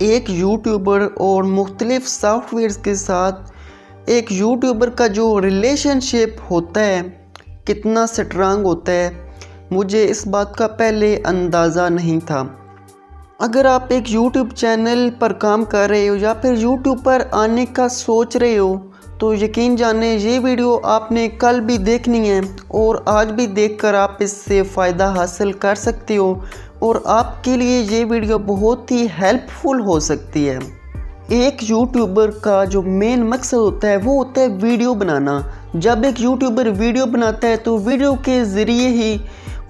एक यूट्यूबर और मुख्तलिफ सॉफ्टवेयर्स के साथ एक यूट्यूबर का जो रिलेशनशिप होता है कितना स्ट्रांग होता है, मुझे इस बात का पहले अंदाज़ा नहीं था। अगर आप एक यूट्यूब चैनल पर काम कर रहे हो या फिर यूट्यूब पर आने का सोच रहे हो तो यकीन जाने ये वीडियो आपने कल भी देखनी है और आज भी देखकर आप इससे फ़ायदा हासिल कर सकते हो और आपके लिए ये वीडियो बहुत ही हेल्पफुल हो सकती है। एक यूट्यूबर का जो मेन मकसद होता है वो होता है वीडियो बनाना। जब एक यूट्यूबर वीडियो बनाता है तो वीडियो के ज़रिए ही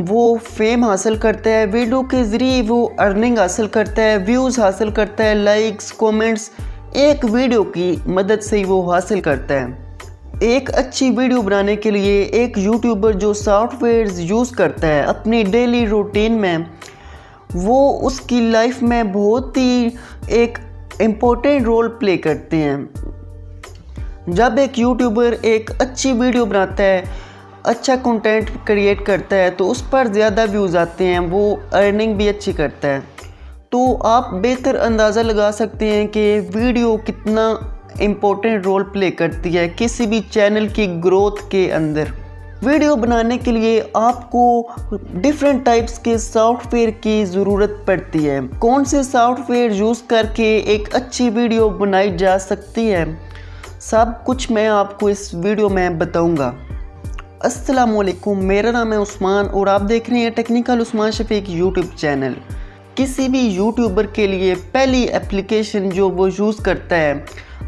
वो फेम हासिल करता है, वीडियो के ज़रिए वो अर्निंग हासिल करता है, व्यूज़ हासिल करता है, लाइक्स कमेंट्स एक वीडियो की मदद से ही वो हासिल करता है। एक अच्छी वीडियो बनाने के लिए एक यूट्यूबर जो सॉफ्टवेयर्स यूज़ करता है अपनी डेली रूटीन में, वो उसकी लाइफ में बहुत ही एक इम्पोर्टेंट रोल प्ले करते हैं। जब एक यूट्यूबर एक अच्छी वीडियो बनाता है, अच्छा कंटेंट क्रिएट करता है तो उस पर ज़्यादा व्यूज़ आते हैं, वो अर्निंग भी अच्छी करता है। तो आप बेहतर अंदाज़ा लगा सकते हैं कि वीडियो कितना इम्पोर्टेंट रोल प्ले करती है किसी भी चैनल की ग्रोथ के अंदर। वीडियो बनाने के लिए आपको डिफरेंट टाइप्स के सॉफ्टवेयर की ज़रूरत पड़ती है। कौन से सॉफ्टवेयर यूज़ करके एक अच्छी वीडियो बनाई जा सकती है, सब कुछ मैं आपको इस वीडियो में बताऊंगा। अस्सलाम वालेकुम, मेरा नाम है उस्मान और आप देख रहे हैं technical Usman Shafiq YouTube channel. किसी भी यूट्यूबर के लिए पहली एप्लीकेशन जो वो यूज़ करता है,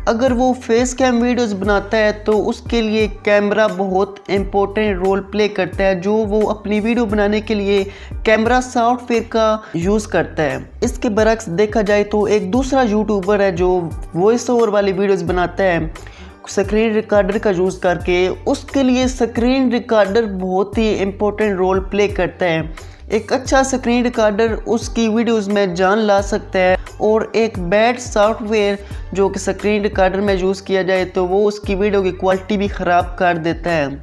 अगर वो फेस कैम वीडियोस बनाता है तो उसके लिए कैमरा बहुत इम्पोर्टेंट रोल प्ले करता है, जो वो अपनी वीडियो बनाने के लिए कैमरा सॉफ्टवेयर का यूज़ करता है। इसके बरक्स देखा जाए तो एक दूसरा यूट्यूबर है जो वॉइस ओवर वाली वीडियोस बनाता है स्क्रीन रिकॉर्डर का यूज़ करके, उसके लिए स्क्रीन रिकॉर्डर बहुत ही इम्पोर्टेंट रोल प्ले करता है। एक अच्छा स्क्रीन रिकॉर्डर उसकी वीडियोस में जान ला सकता है और एक बैड सॉफ्टवेयर जो कि स्क्रीन रिकॉर्डर में यूज़ किया जाए तो वो उसकी वीडियो की क्वालिटी भी ख़राब कर देता है।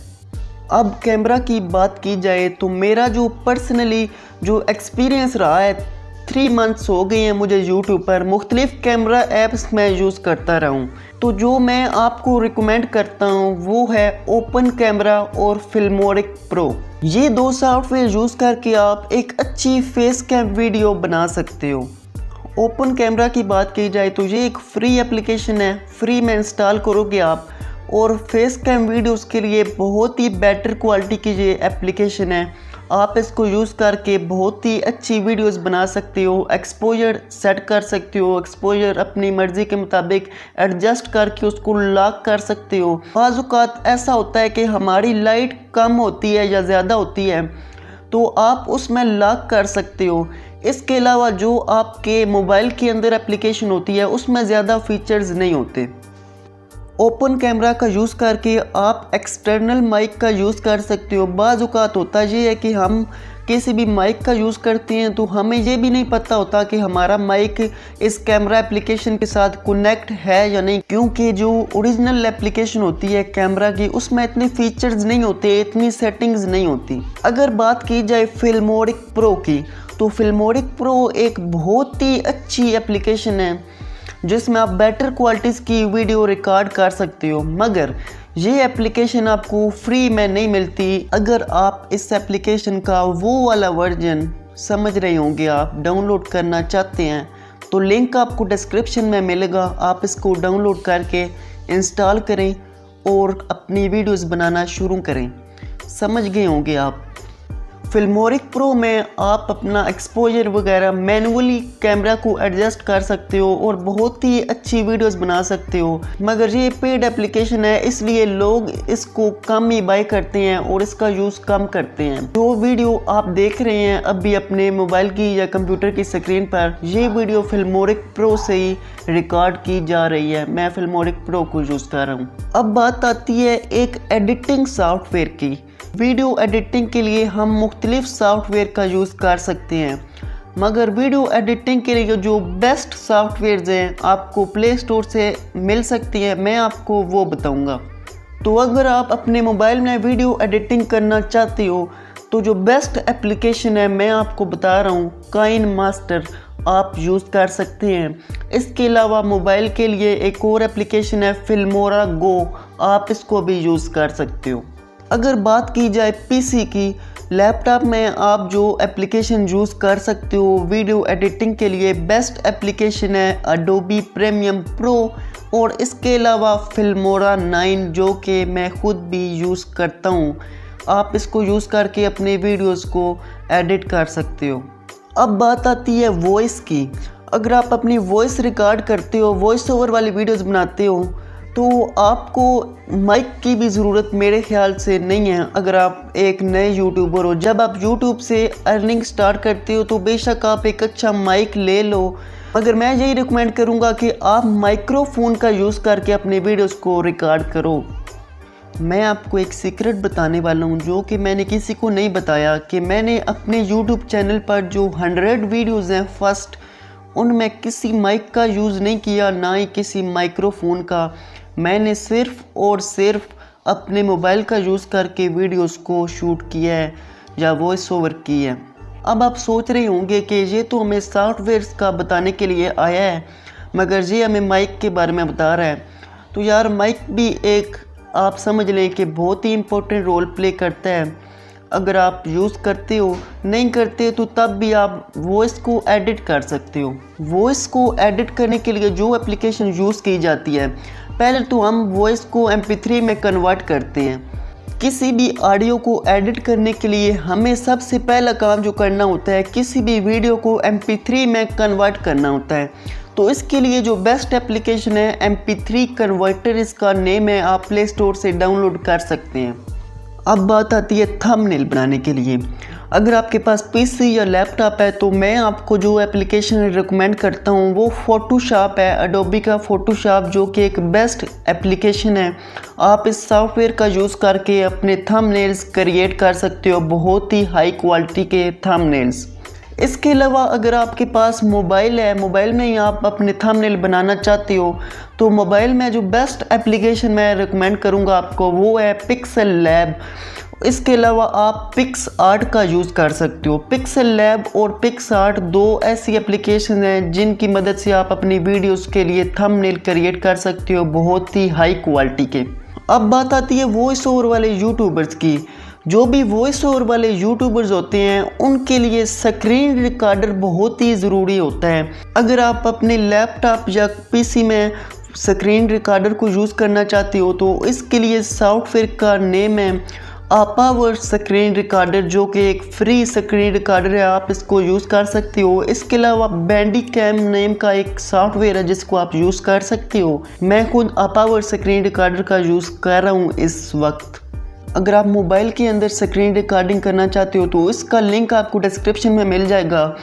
अब कैमरा की बात की जाए तो मेरा जो पर्सनली जो एक्सपीरियंस रहा है, 3 मंथ्स हो गए हैं मुझे यूट्यूब पर मुख्तलिफ कैमरा ऐप्स में यूज़ करता रहा हूँ। तो जो मैं आपको रिकमेंड करता हूँ वो है ओपन कैमरा और फिल्मोरिक प्रो। ये 2 सॉफ्टवेयर यूज़ करके आप एक अच्छी फेस कैम वीडियो बना सकते हो। ओपन कैमरा की बात की जाए तो ये एक फ्री एप्लीकेशन है, फ्री में इंस्टॉल करोगे आप और फेस कैम वीडियोस के लिए बहुत ही बेटर क्वालिटी की ये एप्लीकेशन है। आप इसको यूज़ करके बहुत ही अच्छी वीडियोस बना सकते हो, एक्सपोजर सेट कर सकते हो, एक्सपोजर अपनी मर्ज़ी के मुताबिक एडजस्ट करके उसको लॉक कर सकते हो। बाज़ औक़ात ऐसा होता है कि हमारी लाइट कम होती है या ज़्यादा होती है तो आप उसमें लॉक कर सकते हो। इसके अलावा जो आपके मोबाइल के अंदर एप्लीकेशन होती है उसमें ज़्यादा फीचर्स नहीं होते। ओपन कैमरा का यूज़ करके आप एक्सटर्नल माइक का यूज़ कर सकते हो। बाज़ औक़ात होता ये है कि हम किसी भी माइक का यूज़ करते हैं तो हमें ये भी नहीं पता होता कि हमारा माइक इस कैमरा एप्लीकेशन के साथ कनेक्ट है या नहीं, क्योंकि जो ओरिजिनल एप्लीकेशन होती है कैमरा की उसमें इतने फीचर्स नहीं होते, इतनी सेटिंग्स नहीं होती। अगर बात की जाए फिल्मोरिक प्रो की तो फिल्मोरिक प्रो एक बहुत ही अच्छी एप्लीकेशन है जिसमें आप बेटर क्वालिटीज़ की वीडियो रिकॉर्ड कर सकते हो, मगर ये एप्लीकेशन आपको फ्री में नहीं मिलती। अगर आप इस एप्लीकेशन का वो वाला वर्जन समझ रहे होंगे, आप डाउनलोड करना चाहते हैं तो लिंक आपको डिस्क्रिप्शन में मिलेगा, आप इसको डाउनलोड करके इंस्टॉल करें और अपनी वीडियोस बनाना शुरू करें। समझ गए होंगे आप। फिल्मोरिक प्रो में आप अपना एक्सपोजर वगैरह मैनुअली कैमरा को एडजस्ट कर सकते हो और बहुत ही अच्छी वीडियोस बना सकते हो, मगर ये पेड एप्लीकेशन है इसलिए लोग इसको कम ही बाय करते हैं और इसका यूज़ कम करते हैं। जो वीडियो आप देख रहे हैं अभी अपने मोबाइल की या कंप्यूटर की स्क्रीन पर, ये वीडियो फिल्मोरिक प्रो से ही रिकॉर्ड की जा रही है। मैं फिल्मोरिक प्रो को यूज़ कर रहा हूँ। अब बात आती है एक एडिटिंग सॉफ्टवेयर की। वीडियो एडिटिंग के लिए हम मुख्तलिफ सॉफ्टवेयर का यूज़ कर सकते हैं, मगर वीडियो एडिटिंग के लिए जो बेस्ट सॉफ्टवेयर्स हैं आपको प्ले स्टोर से मिल सकती हैं, मैं आपको वो बताऊंगा। तो अगर आप अपने मोबाइल में वीडियो एडिटिंग करना चाहते हो तो जो बेस्ट एप्लीकेशन है मैं आपको बता रहा हूँ, काइन मास्टर। आप यूज़ कर सकते हैं। इसके अलावा मोबाइल के लिए एक और एप्लीकेशन है फिल्मोरा गो, आप इसको भी यूज़ कर सकते हो। अगर बात की जाए पीसी की, लैपटॉप में आप जो एप्लीकेशन यूज़ कर सकते हो वीडियो एडिटिंग के लिए, बेस्ट एप्लीकेशन है एडोबी प्रीमियर प्रो और इसके अलावा फिल्मोरा 9 जो कि मैं ख़ुद भी यूज़ करता हूँ। आप इसको यूज़ करके अपने वीडियोस को एडिट कर सकते हो। अब बात आती है वॉइस की। अगर आप अपनी वॉइस रिकॉर्ड करते हो, वॉइस ओवर वाली वीडियोस बनाते हो, तो आपको माइक की भी ज़रूरत मेरे ख्याल से नहीं है। अगर आप एक नए यूट्यूबर हो, जब आप यूट्यूब से अर्निंग स्टार्ट करते हो तो बेशक आप एक अच्छा माइक ले लो, मगर मैं यही रिकमेंड करूँगा कि आप माइक्रोफोन का यूज़ करके अपने वीडियोस को रिकॉर्ड करो। मैं आपको एक सीक्रेट बताने वाला हूँ जो कि मैंने किसी को नहीं बताया, कि मैंने अपने यूट्यूब चैनल पर जो 100 वीडियोज़ हैं फर्स्ट, उनमें किसी माइक का यूज़ नहीं किया, ना ही किसी माइक्रोफोन का। मैंने सिर्फ़ और सिर्फ अपने मोबाइल का यूज़ करके वीडियोस को शूट किया है या वॉइस ओवर की है। अब आप सोच रहे होंगे कि ये तो हमें सॉफ्टवेयर्स का बताने के लिए आया है, मगर ये हमें माइक के बारे में बता रहा है। तो यार माइक भी एक, आप समझ लें कि बहुत ही इम्पोर्टेंट रोल प्ले करता है। अगर आप यूज़ करते हो, नहीं करते तो तब भी आप वॉइस को एडिट कर सकते हो। वॉइस को एडिट करने के लिए जो एप्लीकेशन यूज़ की जाती है, पहले तो हम वॉइस को MP3 में कन्वर्ट करते हैं। किसी भी ऑडियो को एडिट करने के लिए हमें सबसे पहला काम जो करना होता है, किसी भी वीडियो को MP3 में कन्वर्ट करना होता है। तो इसके लिए जो बेस्ट एप्लीकेशन है MP3 कन्वर्टर, इसका नेम है, आप प्ले स्टोर से डाउनलोड कर सकते हैं। अब बात आती है थंबनेल बनाने के लिए। अगर आपके पास पीसी या लैपटॉप है तो मैं आपको जो एप्लीकेशन रिकमेंड करता हूँ वो फोटोशॉप है, एडोबी का फोटोशॉप, जो कि एक बेस्ट एप्लीकेशन है। आप इस सॉफ्टवेयर का यूज़ करके अपने थंबनेल्स क्रिएट कर सकते हो, बहुत ही हाई क्वालिटी के थंबनेल्स। इसके अलावा अगर आपके पास मोबाइल है, मोबाइल में ही आप अपने थंबनेल बनाना चाहते हो, तो मोबाइल में जो बेस्ट एप्लीकेशन मैं रिकमेंड करूँगा आपको वो है पिक्सल लैब। इसके अलावा आप पिक्सआर्ट का यूज़ कर सकते हो। पिक्सल लैब और पिक्सआर्ट दो ऐसी एप्लीकेशन हैं जिनकी मदद से आप अपनी वीडियोस के लिए थंबनेल क्रिएट कर सकते हो, बहुत ही हाई क्वालिटी के। अब बात आती है वॉइस ओवर वाले यूट्यूबर्स की। जो भी वॉइस ओवर वाले यूट्यूबर्स होते हैं उनके लिए स्क्रीन रिकॉर्डर बहुत ही ज़रूरी होता है। अगर आप अपने लैपटॉप या पीसी में स्क्रीन रिकॉर्डर को यूज़ करना चाहते हो तो इसके लिए सॉफ्टवेयर का नेम है आपावर स्क्रीन रिकॉर्डर, जो कि एक फ्री स्क्रीन रिकॉर्डर है, आप इसको यूज़ कर सकते हो। इसके अलावा बैंडीकैम नेम का एक सॉफ्टवेयर है जिसको आप यूज़ कर सकते हो। मैं खुद आपावर स्क्रीन रिकॉर्डर का यूज़ कर रहा हूँ इस वक्त। अगर आप मोबाइल के अंदर स्क्रीन रिकॉर्डिंग करना चाहते हो तो इसका लिंक आपको डिस्क्रिप्शन में मिल जाएगा।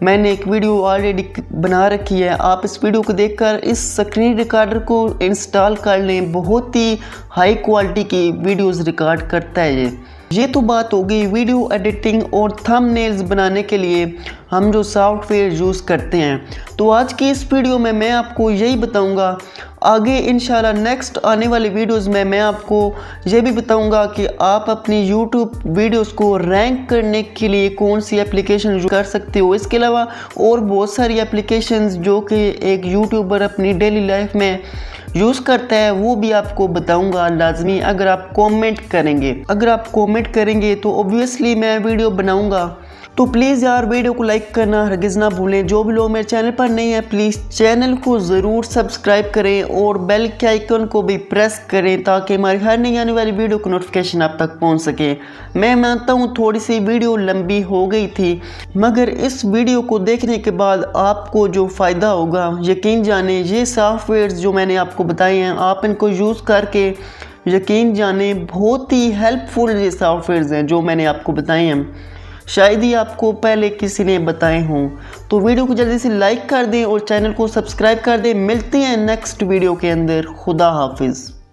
मैंने एक वीडियो ऑलरेडी बना रखी है, आप इस वीडियो को देखकर इस स्क्रीन रिकॉर्डर को इंस्टॉल कर लें। बहुत ही हाई क्वालिटी की वीडियोस रिकॉर्ड करता है ये तो बात हो गई वीडियो एडिटिंग और थंबनेल्स बनाने के लिए हम जो सॉफ्टवेयर यूज़ करते हैं। तो आज की इस वीडियो में मैं आपको यही बताऊंगा। आगे इंशाल्लाह नेक्स्ट आने वाले वीडियोस में मैं आपको ये भी बताऊंगा कि आप अपनी यूट्यूब वीडियोस को रैंक करने के लिए कौन सी एप्लीकेशन यूज़ कर सकते हो। इसके अलावा और बहुत सारी एप्लीकेशंस जो कि एक यूट्यूबर अपनी डेली लाइफ में यूज़ करता है वो भी आपको बताऊंगा लाजमी, अगर आप कमेंट करेंगे। अगर आप कमेंट करेंगे तो ऑब्वियसली मैं वीडियो बनाऊंगा। तो प्लीज़ यार वीडियो को लाइक करना हरगिज़ ना भूलें। जो भी लोग मेरे चैनल पर नहीं है प्लीज़ चैनल को ज़रूर सब्सक्राइब करें और बेल के आइकन को भी प्रेस करें ताकि हमारी हर नई आने वाली वीडियो की नोटिफिकेशन आप तक पहुंच सके। मैं मानता हूं थोड़ी सी वीडियो लंबी हो गई थी, मगर इस वीडियो को देखने के बाद आपको जो फ़ायदा होगा यकीन जाने, ये सॉफ्टवेयर जो मैंने आपको बताए हैं आप इनको यूज़ करके यकीन जाने बहुत ही हेल्पफुल ये सॉफ्टवेयर हैं जो मैंने आपको बताए हैं, शायद ही आपको पहले किसी ने बताए हों। तो वीडियो को जल्दी से लाइक कर दें और चैनल को सब्सक्राइब कर दें। मिलते हैं नेक्स्ट वीडियो के अंदर। खुदा हाफिज़।